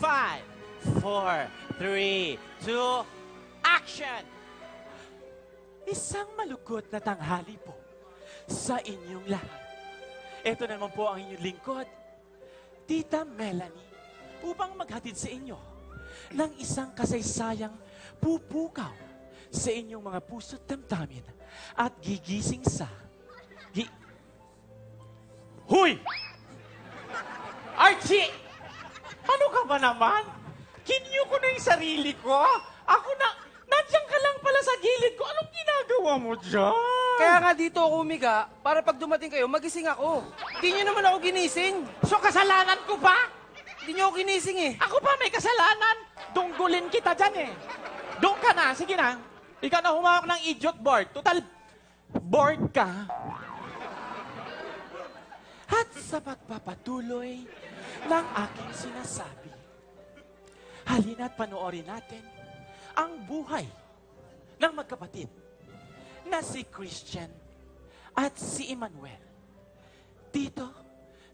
5, 4, 3, 2, action! Isang malugod na tanghali po sa inyong lahat. Ito naman po ang inyong lingkod, Tita Melanie, upang maghatid sa inyo ng isang kasaysayang pupukaw sa inyong mga puso't damdamin at gigising sa... Huy! Archie! Ano ka ba naman? Kinyo ko na yung sarili ko. Ako na, nandiyan ka lang pala sa gilid ko. Anong ginagawa mo dyan? Kaya nga dito ako umiga, para pag dumating kayo, magising ako. Hindi nyo naman ako ginising. So kasalanan ko ba? Hindi nyo ako ginising eh. Ako pa may kasalanan. Dunggulin kita dyan eh. Doon ka na. Sige na. Ikaw na humawak ng idiot board. Total, bored ka. At sa pagpapatuloy ng aking sinasabi, halina't panoorin natin ang buhay ng magkapatid na si Christian at si Emmanuel dito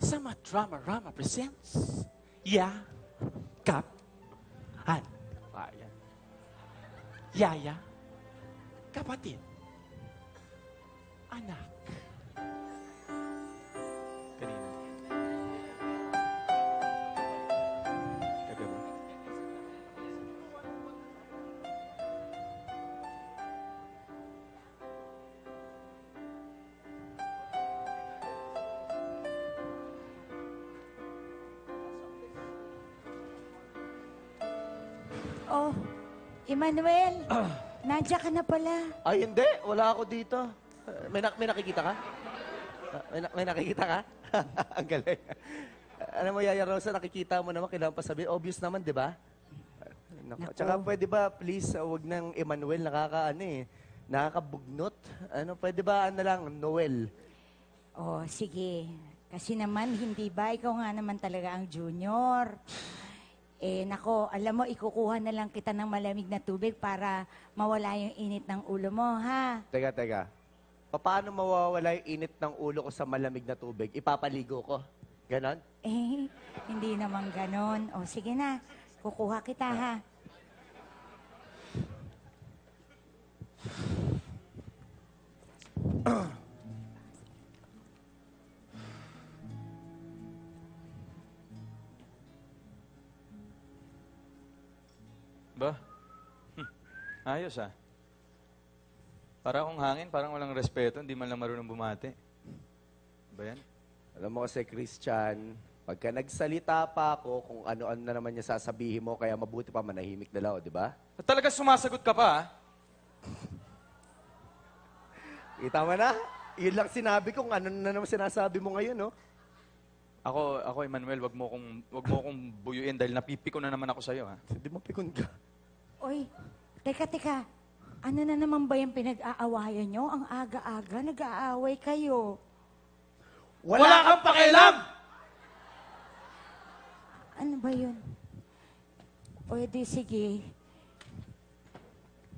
sa Madrama-Rama Presents Yakap Han. Yaya, kapatid, anak. Kanina. Kagabi. Oh, Emmanuel, nandiyan ka na pala. Ay, hindi. Wala ako dito. May nakikita ka? May nakikita ka? Ang galing. Ano mo, Yaya Rosa, nakikita mo naman, kailangan pa sabihin. Obvious naman, di ba? Naku. Tsaka pwede ba, please, wag ng Emmanuel, nakakabugnot. Ano, pwede ba, lang, Noel? Oh, sige. Kasi naman, hindi ba? Ikaw nga naman talaga ang junior. Eh, nako, alam mo, ikukuha na lang kita ng malamig na tubig para mawala yung init ng ulo mo, ha? Teka. Paano mawawala yung init ng ulo ko sa malamig na tubig? Ipapaligo ko. Ganon? Eh, hindi naman ganon. O, sige na. Kukuha kita, ha? Ba? Ayos ah. Para akong hangin, parang walang respeto, hindi man lang marunong bumati. Ba yan? Alam mo kasi, Christian, pagka nagsalita pa ako kung ano-ano na naman niya sasabihin mo, kaya mabuti pa manahimik na lang, di ba? At talaga sumasagot ka pa ah. Kita mo na? Yun lang sinabi ko, ano na naman sinasabi mo ngayon, no? Ako, Emmanuel, wag mo kong buyuin dahil napipiko na naman ako sa'yo ha. Hindi mo pikon ka. Oy, teka. Ano na naman ba yung pinag-aawayan nyo? Ang aga-aga, nag-aaway kayo. Wala kang pakialam! Ano ba yun? O di sige.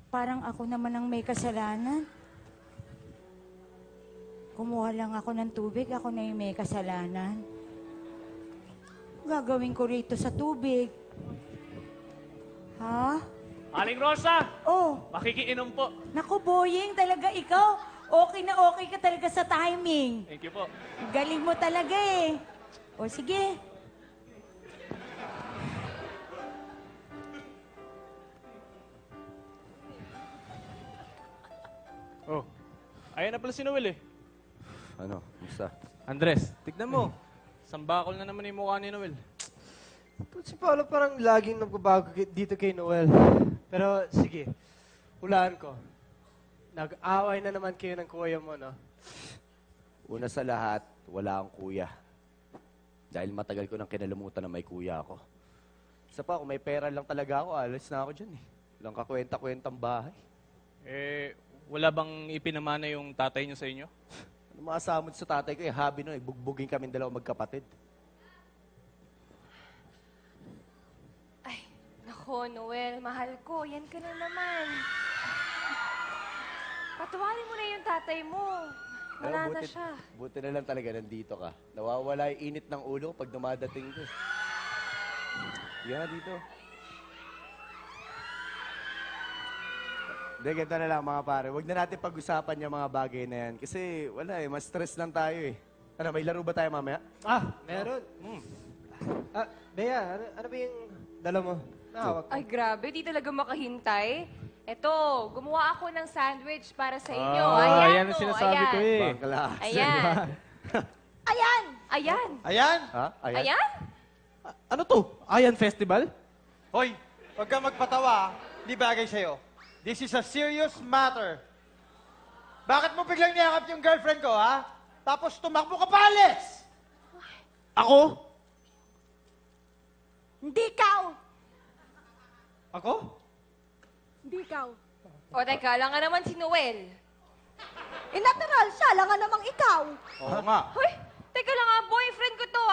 Parang ako naman ang may kasalanan. Kumuha lang ako ng tubig, ako na yung may kasalanan. Gagawin ko rito sa tubig. Ha? Aling Rosa, Oh, makikiinom po. naku Boying, talaga ikaw. Okay na okay ka talaga sa timing. Thank you po. Galing mo talaga eh. O sige. Oh, ayan na pala si Noel eh. Ano? Musta? Andres, tignan mo. Sambakol na naman yung mukha ni Noel. Si Paolo parang laging nagbabago dito kay Noel. Pero sige, hulaan ko. Nag-away na naman kayo ng kuya mo, no? Una sa lahat, wala akong kuya. Dahil matagal ko nang kinalimutan na may kuya ako. Isa pa, kung may pera lang talaga ako, alis na ako dyan eh. Walang kakwenta-kwentang bahay. Eh, wala bang ipinamana yung tatay niyo sa inyo? Ano maasamot sa tatay ko, hobby nun, bugbugin kami dalawa magkapatid. Ay, nako, Noel, mahal ko. Yan ka na naman. Patuwalin mo na yung tatay mo. Wala na siya. Buti na lang talaga nandito ka. Nawawala yung init ng ulo pag dumadating ko. Yan, dito. Hindi, ganito na lang mga pare. Huwag na natin pag-usapan yung mga bagay na yan. Kasi wala eh, mas stress lang tayo eh. Ano, may laro ba tayo mamaya? Meron. Bea, ano ba yung dala mo? Nakawag ko. Ay, grabe. Di talaga makahintay. Eto, gumawa ako ng sandwich para sa inyo. Ayan ang oh, sinasabi ayan. ko eh. Bangla. Ayan. Ayan! Ayan. Ayan! Ha? Ayan? Ayan? Ano to? Ayan Festival? Hoy, huwag kang magpatawa. Di bagay sa'yo. This is a serious matter. Bakit mo biglang niyakap yung girlfriend ko, ha? Tapos tumakbo ka pa, alis! Ako? Hindi ikaw! Ako? Hindi ikaw. O, teka, lang nga naman si Noel. Eh, natural siya. Lang nga namang ikaw. Oo nga. Hoy, teka lang nga, boyfriend ko to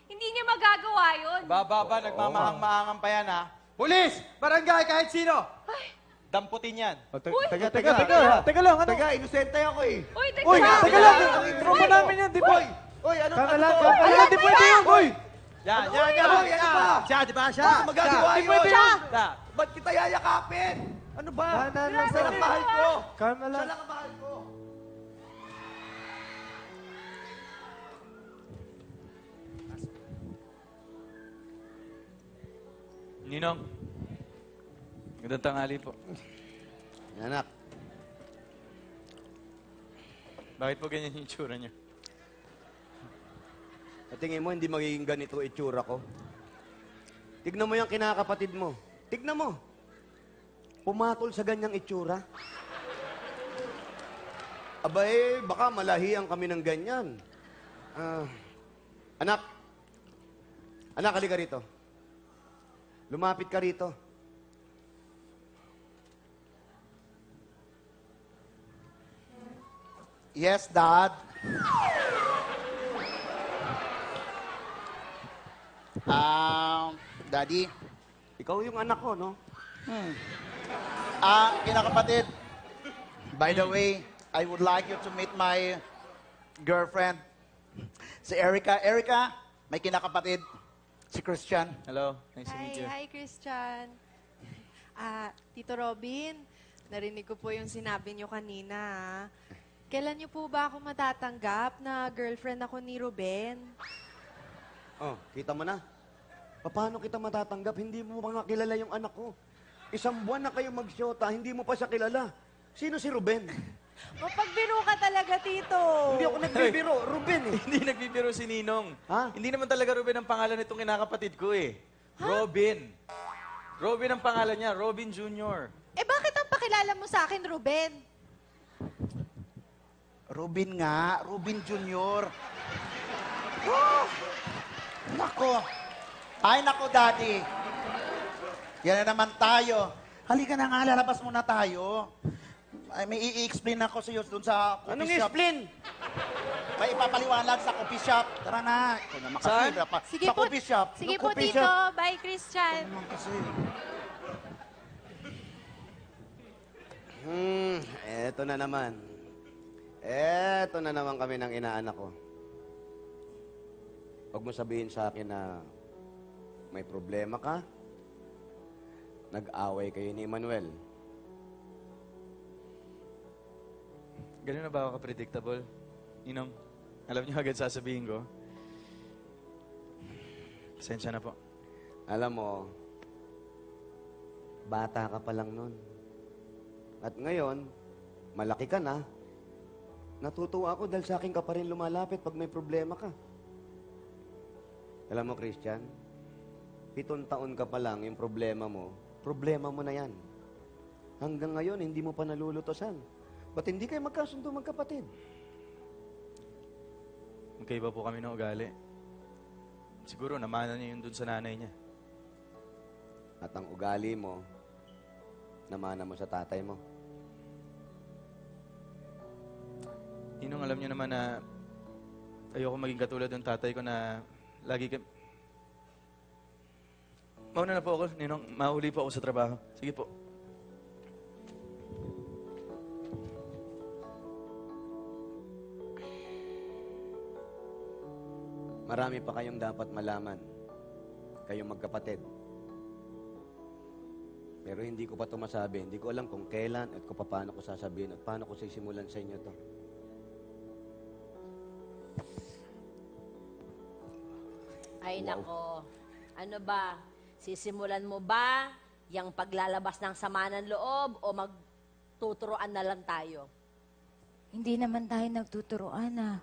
Hindi niya magagawa yun. Baba, nagmamahang-mahangan pa yan, ha? Pulis! Barangay, kahit sino! Damputin yan. Teka lang, ano? Teka, inosente ako eh. Uy, teka Uy, lang. teka lang! Tropa namin yan, di ba? Uy, ano? Kama ano lang, to? kama lang. Ayan, di pwede yun! Uy! Yan. Uy, ano ba? Siya, di ba? Siya. Bakit magagawa Di yun? pwede yun! Ba't kita yayakapin? Ano ba? Dahan lang, Siya lang mahal ko. Kalma Siya lang. lang ang mahal ko. Ninong, magandang tanghali po. Anak, Bakit po ganyan yung itsura niyo? at tingin mo hindi magiging ganito itsura ko? Tignan mo yung kinakapatid mo. Tignan mo. Pumatol sa ganyang itsura. Aba eh, baka malahian kami ng ganyan. Anak. Anak, halika rito. Lumapit ka rito. Yes, Dad. Daddy. Ikaw yung anak ko, no? Kinakapatid. By the way, I would like you to meet my girlfriend, si Erica. Erica, may kinakapatid, si Christian. Hello, nice to meet you. Hi, Christian. Tito Robin, narinig ko po yung sinabi niyo kanina. Kailan niyo po ba ako matatanggap na girlfriend ako ni Ruben? Oh, kita mo na. Paano kita matatanggap? Hindi mo mga kilala yung anak ko. Isang buwan na kayo magsyota, hindi mo pa siya kilala. Sino si Ruben? Mapagbiro ka talaga, Tito. Hindi ako nagbibiro. Ruben eh. Hindi nagbibiro si Ninong. Ha? Hindi naman talaga Ruben ang pangalan nitong kinakapatid ko eh. Robin. Robin ang pangalan niya, Robin Jr. Eh, bakit ang pakilala mo sa akin, Ruben? Ruben nga, Ruben Jr. Oh, nako. Ay, nako, Daddy. Yan na naman tayo. Halika na nga, lalabas muna tayo. Ay, may i-explain ako sa iyo doon sa coffee Anong shop. explain? May ipapaliwanag sa coffee shop. Tara na. Ikaw naman kasi. Saan? Sige sa po, coffee shop. Sige Yung po, coffee Tito. shop. Bye, Christian. Ano naman kasi. Eto na naman. Eto na naman kami ng inaanak ko. Huwag mo sabihin sa akin na may problema ka. Nag-away kayo ni Manuel. Ganun na ba ako ka-predictable? Ninong, alam niyo agad sasabihin ko. Pasensya na po. Alam mo, bata ka pa lang nun. At ngayon, malaki ka na. Natutuwa ako dahil sa akin ka pa rin lumalapit pag may problema ka. Alam mo, Christian, 7 taon ka pa lang, yung problema mo na yan. Hanggang ngayon, hindi mo pa nalulutosan. Ba't hindi kayo magkasundo magkapatid? Magkaiba po kami ng ugali. Siguro namana niya yun dun sa nanay niya. At ang ugali mo, namana mo sa tatay mo. Ninong, alam niyo naman na ayoko maging katulad ng tatay ko na lagi ka... Mauna na po ako, Ninong. Mahuli po ako sa trabaho. Sige po. Marami pa kayong dapat malaman. kayong magkapatid. Pero hindi ko pa ito masabi. Hindi ko alam kung kailan at kung paano ko sasabihin at paano ko sisimulan sa inyo to. Ay, nako. Ano ba? Sisimulan mo ba yung paglalabas ng sama ng loob o magtuturoan na lang tayo? Hindi naman tayo nagtuturoan ah.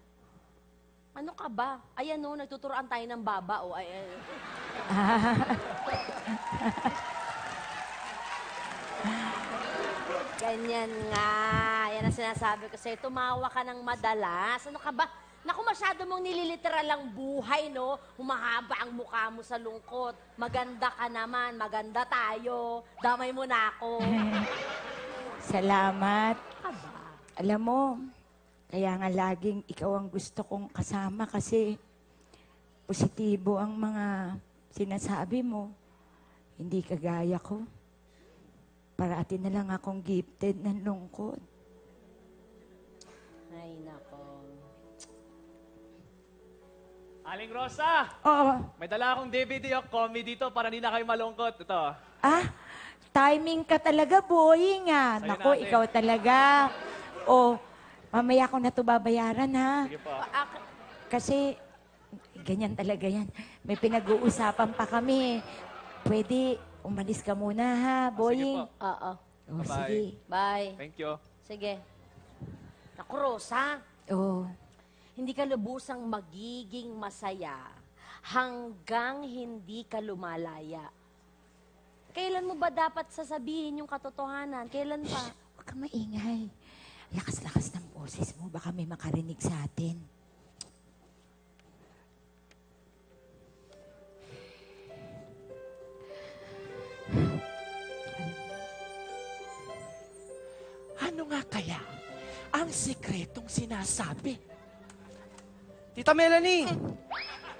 Ano ka ba? Ayan o, nagtuturoan tayo ng baba. O, Ganyan nga. Yan ang sinasabi ko sa'yo. Tumawa ka ng madalas. Ano ka ba? Naku, masyado mong nililiteral ang buhay, no? Humahaba ang mukha mo sa lungkot. Maganda ka naman. Maganda tayo. Damay mo na ako. Salamat. Aba. Alam mo, kaya nga laging ikaw ang gusto kong kasama kasi positibo ang mga sinasabi mo. Hindi kagaya ko. Parati na lang akong gifted ng lungkot. Ay, nako. Aling Rosa! Oo. May dala akong DVD o comedy dito para hindi na kayo malungkot. Ito. Ah, timing ka talaga, boying ah. Sa'yo Naku, natin. ikaw talaga. O, mamaya ko na ito babayaran ha. Sige po. Kasi, ganyan talaga yan. May pinag-uusapan pa kami. Pwede, umalis ka muna ha, boying. po. Oo. Oh, Bye-bye. sige. Bye. Thank you. Sige. Naku, Rosa. Oh, Hindi ka lubusang magiging masaya hanggang hindi ka lumalaya. Kailan mo ba dapat sasabihin yung katotohanan? Kailan pa? huwag ka maingay. Lakas-lakas ng boses mo. Baka may makarinig sa atin. Ano nga kaya ang sikretong sinasabi? Tita Melanie,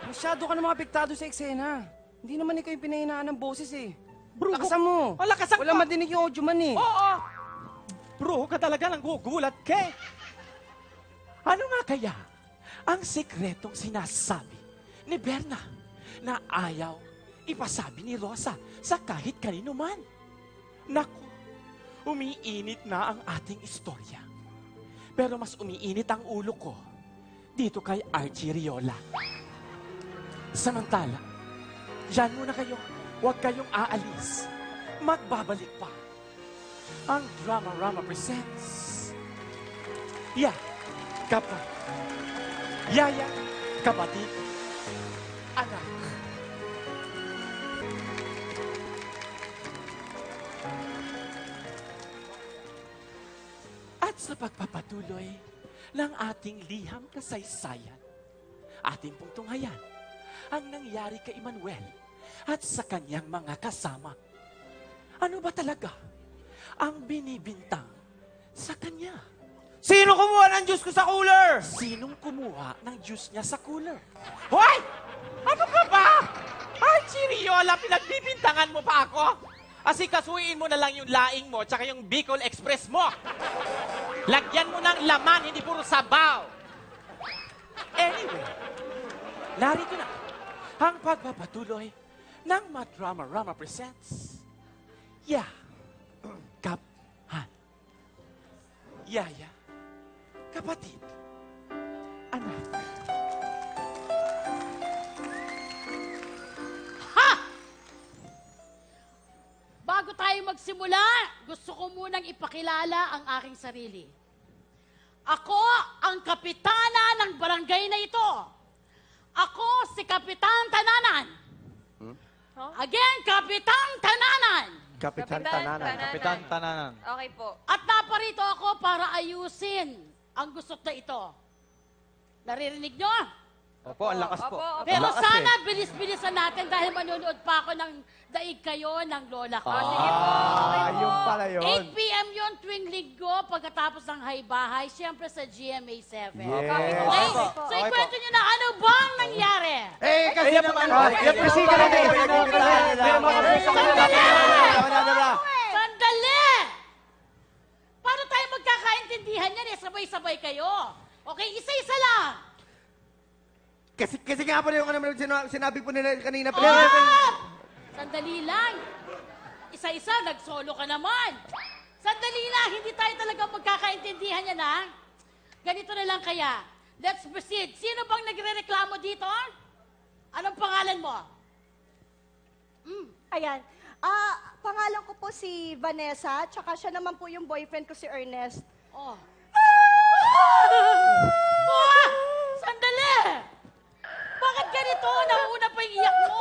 masyado ka namang apektado sa eksena. Hindi naman ikaw yung pinahinaan ng boses eh. Lakasan mo. Oh, lakasan Wala ko. madinig yung audio man eh. Oo! Bro, ka talaga nang gugulat ka eh. Ano nga kaya ang sikretong sinasabi ni Berna na ayaw ipasabi ni Rosa sa kahit kanino man? Naku, umiinit na ang ating istorya. Pero mas umiinit ang ulo ko dito kay Archie Riola. Samantala, dyan muna kayo. Huwag kayong aalis. Magbabalik pa. Ang Drama Rama presents Kapa. Yaya, kapatid, anak. At sa pagpapatuloy ng ating liham kasaysayan, ating pong tunghayan ang nangyari kay Emmanuel at sa kanyang mga kasama. Ano ba talaga ang binibintang sa kanya? Sino kumuha ng juice ko sa cooler? Sinong kumuha ng juice niya sa cooler? Hoy! Ano ka ba? Archie Riola, pinagbibintangan mo pa ako? Asikasuhin mo na lang yung laing mo tsaka yung Bicol Express mo. Lagyan mo ng laman, hindi puro sabaw. Anyway, narito na ang pagpapatuloy ng Madrama Rama presents Kaphan. Yaya, kapatid, anak. Ha! Bago tayo magsimula, gusto ko munang ipakilala ang aking sarili. Ako ang kapitana ng barangay na ito. Ako si Kapitan Tananan. Again, Kapitan Tananan. Kapitan Tananan. Kapitan Tananan. Okay po. At naparito ako para ayusin ang gusot na ito. Naririnig nyo? Opo, ang lakas po. Pero Lakas sana eh. bilis-bilisan natin dahil manonood pa ako ng daig kayo ng lola ko. Yung pala yun. 8 p.m. yun tuwing linggo pagkatapos ng hay-bahay, siyempre sa GMA 7. Yes. Okay? Okay po. So ikwento nyo na ano bang nangyari? Eh, kasi naman... Yung presika na tayo. Sandali! Paano tayo magkakaintindihan yan eh? Sabay-sabay kayo. Okay, isa-isa lang. Kasi nga pala yung sinabi po nila kanina. Sandali lang. Isa-isa, nag-solo ka naman. Sandali lang, hindi tayo talaga magkakaintindihan yan, ha? Ganito na lang kaya. Let's proceed. Sino bang nagre-reklamo dito? Anong pangalan mo? Ayan. Pangalan ko po si Vanessa, tsaka siya naman po yung boyfriend ko si Ernest. Oh. Sandali! Bakit ganito? Nauna pa yung iyak mo.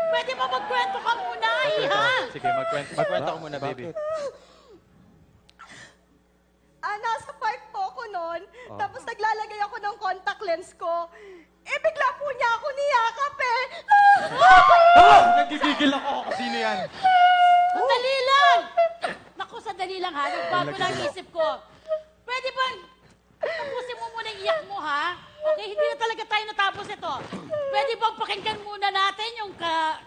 Pwede ba magkwento ka muna, iha? Sige, magkwento ko muna, baby. Nasa park po ako noon, tapos naglalagay ako ng contact lens ko. Bigla po niya ako niyakap eh. Nagigigil ako. Sino yan? Sandali lang! Naku, sandali lang ha. Nagbago lang isip ko. Pwede bang tapusin mo muna yung iyak mo, ha? Okay, hindi na talaga tayo natapos ito. Pwede bang pakinggan muna natin yung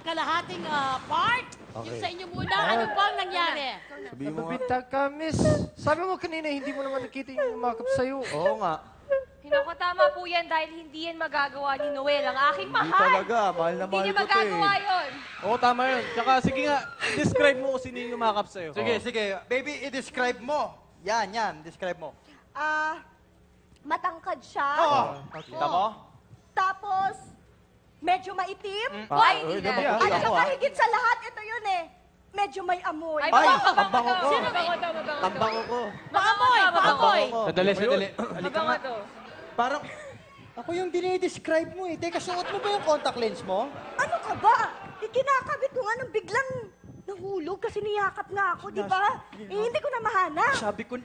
kalahating part? Okay. Yung sa inyo muna, ano bang nangyari? Sabihin mo nga. Nabibintag ka, miss. Sabi mo kanina, hindi mo naman nakita yung umakap sa'yo. Oo nga. Hinako, tama po yan dahil hindi yan magagawa ni Noel, ang aking Hindi mahal. talaga. Mahal na Hindi mahal niya ko to magagawa eh. yun. Oo, tama yun. Tsaka sige nga, describe mo kung sino yung umakap sa'yo. Sige. Baby, i-describe mo. Yan. Describe mo. Matangkad siya. Kita mo? Tapos, medyo maitim. Ay, hindi na. At saka higit sa lahat, ito yun eh. Medyo may amoy. Ay, ang bango ko. Sino ba? Ang bango ko. Bakamoy! Bakamoy! Sandali. Mabango to. Parang, ako yung dinidescribe mo eh. Teka, suot mo ba yung contact lens mo? Ano ka ba? Ikinakabit ko nga nung biglang nahulog kasi niyakap nga ako, di ba? Hindi ko na mahanap. Sabi ko,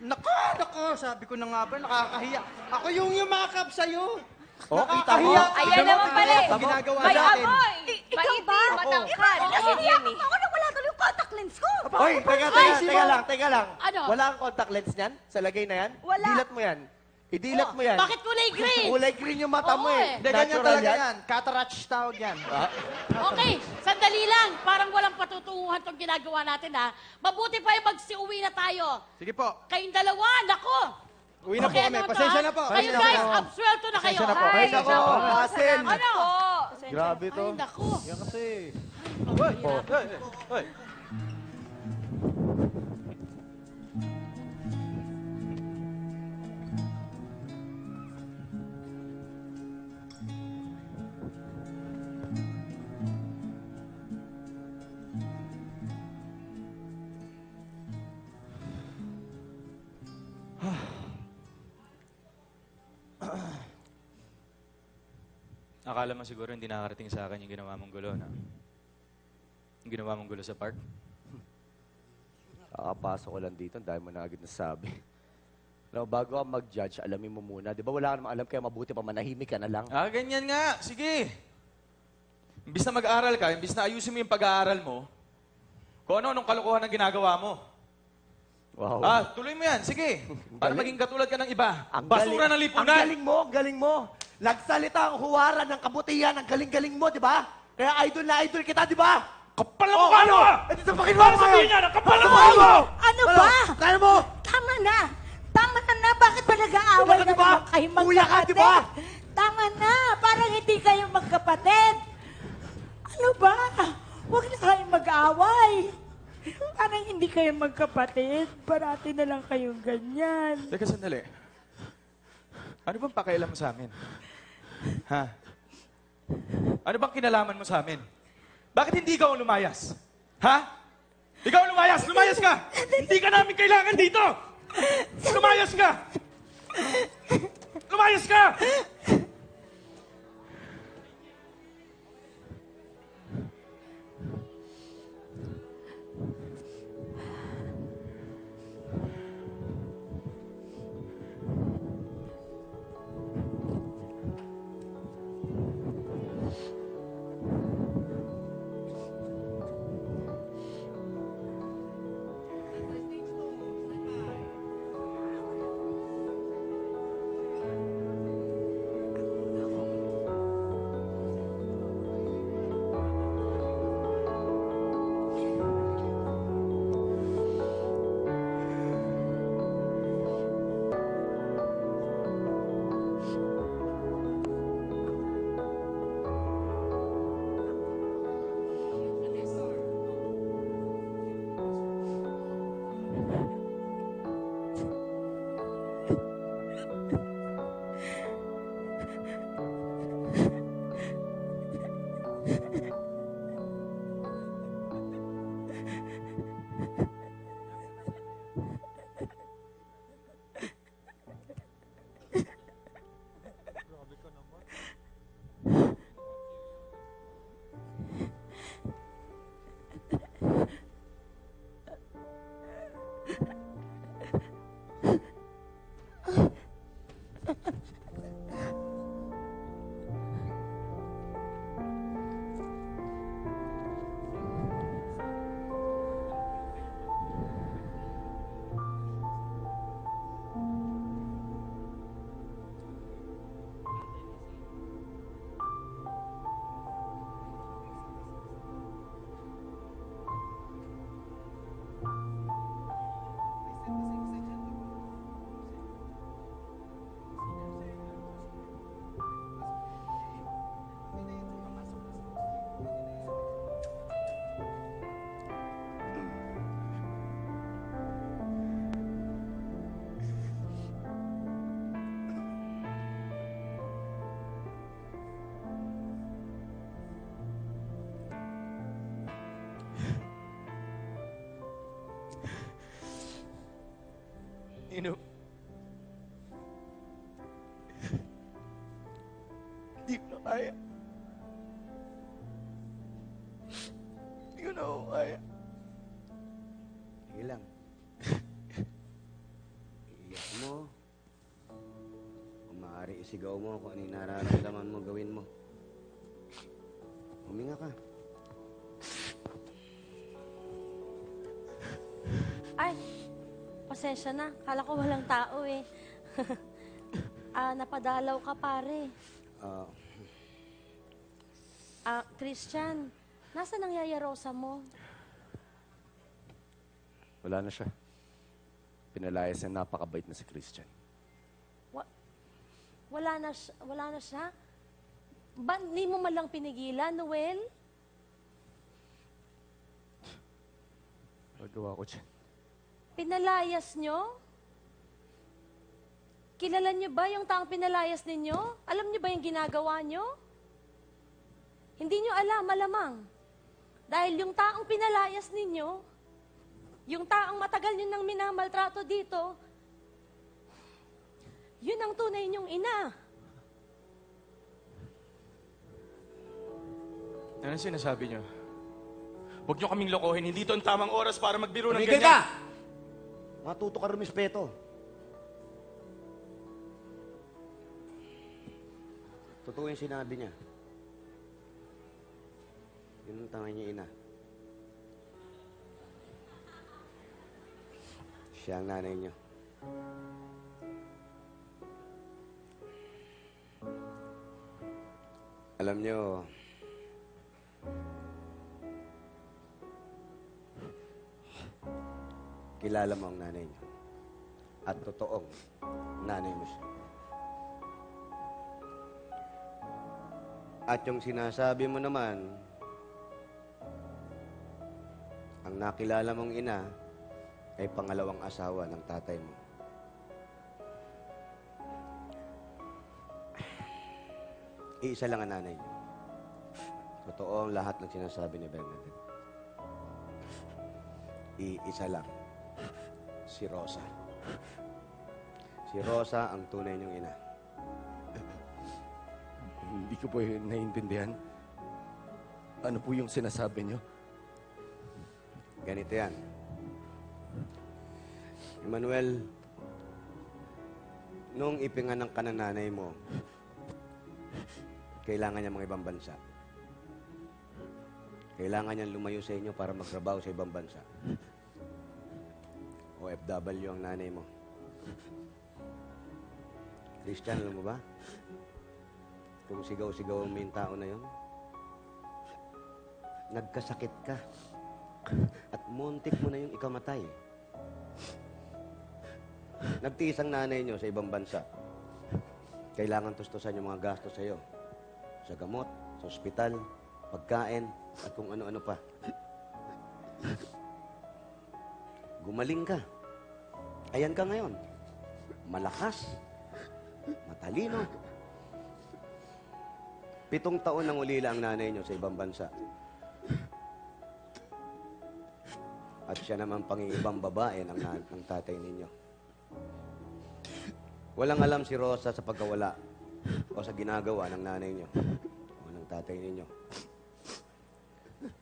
sabi ko na nga ba, nakakahiya. Ako yung yumakap sa'yo. Oh, kita mo? Nakakahiya. Ayan naman pala eh. Ginagawa May natin. amoy. Ikaw ba? Matangkad. Kasi niyakap ako nang wala tuloy yung contact lens ko. Hoy, teka lang. Ano? Wala kang contact lens niyan? Sa lagay na yan? Wala. Dilat mo yan. Idilat mo yan. Bakit kulay green? Kulay green yung mata mo Oo eh. Hindi, ganyan Natural talaga yan. Cataract tawag yan. Okay, sandali lang. Parang walang patutunguhan tong ginagawa natin, ha? Mabuti pa yung magsiuwi na tayo. Sige po. Kayong dalawa, nako! Uwi na po Okay, kami. ano to, Pasensya ha? na po. Kayo Pasensya na guys, po. absuelto na kayo. Pasensya na po. Ay, Nako, hassle. Ano? Grabe to. Ay, naku. Yan kasi. Hoy. Akala mo siguro hindi nakarating sa akin yung ginawa mong gulo, no? Yung ginawa mong gulo sa park? Kakapasok ko lang dito, dahil mo na agad nasabi. No, bago ka mag-judge, alamin mo muna. Di ba wala ka namang alam, kaya mabuti pa manahimik ka na lang. Ganyan nga. Sige. Imbis na mag-aaral ka, imbis na ayusin mo yung pag-aaral mo, kung ano-anong kalokohan ang ginagawa mo. Wow. Tuloy mo yan. Sige. Para maging katulad ka ng iba. Ang Basura galing- ng lipunan. Ang galing mo. Nagsalita ang huwaran ng kabutihan, ang galing-galing mo, di ba? Kaya idol na idol kita, di ba? Kapal na mukha mo! Ito sa pakinwa mo Sabihin niya, kapal na mukha mo! Ano ba? Kaya mo? Tama na! Tama na! Bakit ba nag-aaway na Diba? naman kayo Kuya ka, magkapatid? di ba? Tama na! Parang hindi kayo magkapatid! Ano ba? Huwag na kayong mag-aaway! Parang hindi kayo magkapatid. Parati na lang kayong ganyan. Teka, sandali. Ano bang pakialam mo sa amin? Ha? Ano bang kinalaman mo sa amin? Bakit hindi ikaw ang lumayas? Ha? Ikaw ang lumayas! Lumayas ka! Hindi ka namin kailangan dito! Lumayas ka! Lumayas ka! Nino. Hindi ko na kaya. Hindi ko na ako kaya. Sige lang. Iiyak mo. Kung maaari, isigaw mo kung ano yung nararamdaman mo, gawin mo. Huminga ka. Ay, pasensya na. Kala ko walang tao eh. Napadalaw ka, pare. Christian, nasa nang Yaya Rosa mo? Wala na siya. Pinalayas na napakabait na si Christian. Wala na siya? Ba, di mo man lang pinigilan, Noel? Nagawa ko dyan. Pinalayas nyo? Kilala nyo ba yung taong pinalayas ninyo? Alam nyo ba yung ginagawa nyo? Hindi nyo alam, malamang. Dahil yung taong pinalayas ninyo, yung taong matagal nyo nang minamaltrato dito, yun ang tunay nyong ina. Ano sinasabi niyo? Huwag niyo kaming lokohin. Hindi ito ang tamang oras para magbiro ng Tumigil ganyan. ka! Matuto ka rumispeto. Totoo yung sinabi niya. Yun ang tangay niya ina. Siya ang nanay niyo. Alam niyo, kilala mo ang nanay niyo. At totoong nanay mo siya. At yung sinasabi mo naman, ang nakilala mong ina ay pangalawang asawa ng tatay mo. Iisa lang ang nanay niyo. Totoo ang lahat ng sinasabi ni Bernadette. Iisa lang. Si Rosa. Si Rosa ang tunay niyong ina. Hindi ko po yun naiintindihan. Ano po yung sinasabi niyo? Ganito yan. Emmanuel, nung ipinganak ka ng nanay mo, kailangan niya mga ibang bansa. Kailangan niyang lumayo sa inyo para magtrabaho sa ibang bansa. OFW ang nanay mo. Christian, alam mo ba? Kung sigaw-sigaw mo yung tao na yon, nagkasakit ka. At muntik mo na yung ikamatay. Nagtiis ang nanay nyo sa ibang bansa. Kailangan tustusan yung mga gastos sa'yo. Sa gamot, sa ospital, pagkain, at kung ano-ano pa. Gumaling ka. Ayan ka ngayon. Malakas. Matalino. 7 taon nang ulila ang nanay nyo sa ibang bansa. At siya naman pang-ibang babae ng tatay ninyo. Walang alam si Rosa sa pagkawala o sa ginagawa ng nanay nyo o ng tatay ninyo.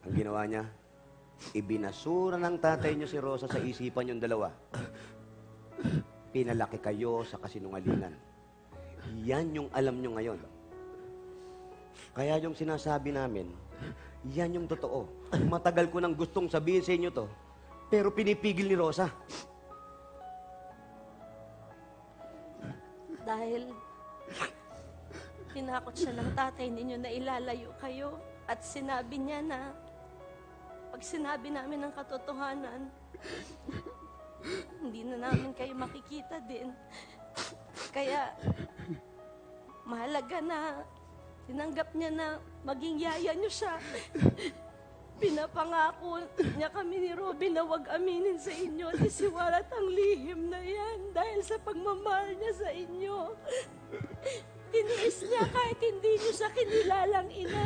Ang ginawa niya, ibinasura ng tatay nyo si Rosa sa isipan yung dalawa. Pinalaki kayo sa kasinungalingan. Yan yung alam nyo ngayon. Kaya yung sinasabi namin, yan yung totoo. Matagal ko nang gustong sabihin sa inyo to, pero pinipigil ni Rosa. Dahil tinakot siya ng tatay ninyo na ilalayo kayo at sinabi niya na pag sinabi namin ng katotohanan, hindi na namin kayo makikita din. Kaya mahalaga na tinanggap niya na maging yaya niyo siya. Pinapangako niya kami ni Robin na huwag aminin sa inyo at isiwalat ang lihim na yan dahil sa pagmamahal niya sa inyo. Tiniis niya kahit hindi niyo siya kinilalang ina.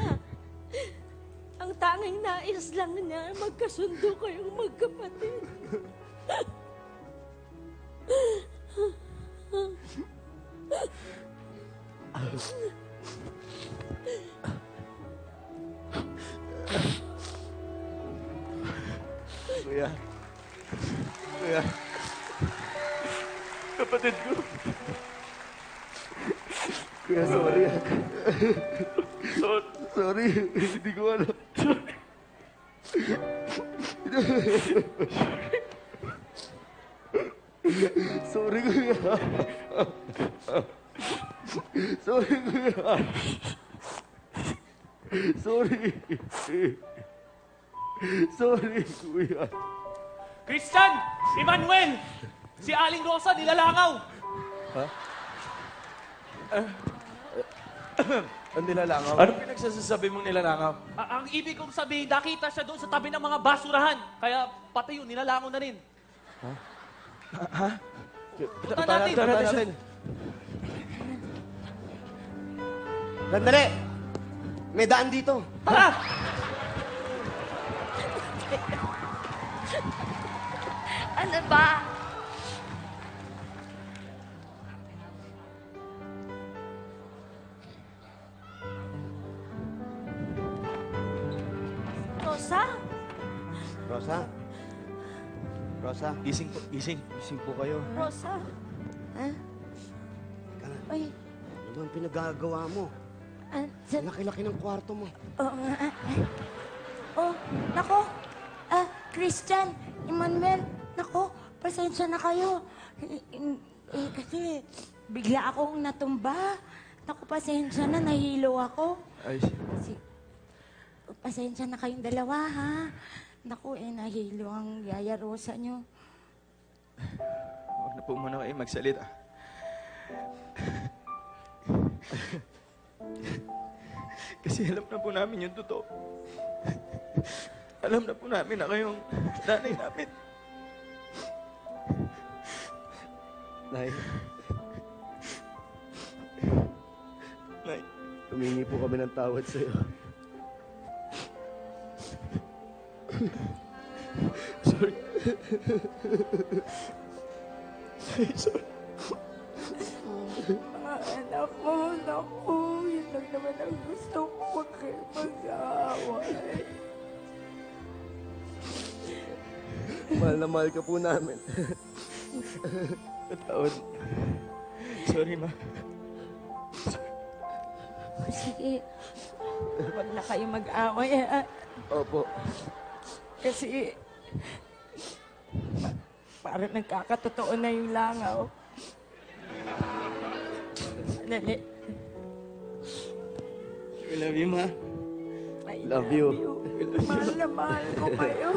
Ang tanging nais lang niya, magkasundo kayong magkapatid. Kuya. Kuya. Kapatid ko. Kuya, sorry. Sorry. Hindi ko alam. Sorry, kuya. Sorry, kuya. Sorry. Sorry, kuya. Christian! Emmanuel! Si Aling Rosa nilalangaw! Ha? Ang nilalangaw? Anong pinagsasabi mong nilalangaw? Ang ibig kong sabihin, nakita siya doon sa tabi ng mga basurahan. Kaya pati yun, nilalangaw na rin. Ha? Punta natin. Punta natin. Sandali! May daan dito. Tara! Ano ba? Rosa? Rosa? Rosa? Gising po, gising. Gising po kayo. Rosa? Ha? Ay, Ano ba ang pinagagawa mo? Laki-laki ng kwarto mo. Oo nga. Oh, nako. Christian, Emmanuel, nako, pasensya na kayo. Kasi bigla akong natumba. Naku, pasensya na, nahilo ako. Ay, Pasensya na kayong dalawa, ha? Naku, nahilo ang Yaya Rosa nyo. huwag na po muna kayo magsalita. Kasi alam na po namin yung totoo. Alam na po namin na kayong nanay namin. Nay. Nay. Humingi po kami ng tawad sa'yo. Sorry. Sorry. Anak ko, naku, yun lang naman ang gusto ko, huwag kayo mag-aaway. Mahal na mahal ka po namin. Patawad. Sorry, ma. Sige, huwag na kayo mag-away, ha? Opo. Kasi, parang nagkakatotoo na yung langaw. Dali. We love you, ma. I Love you. Mahal na mahal ko kayo.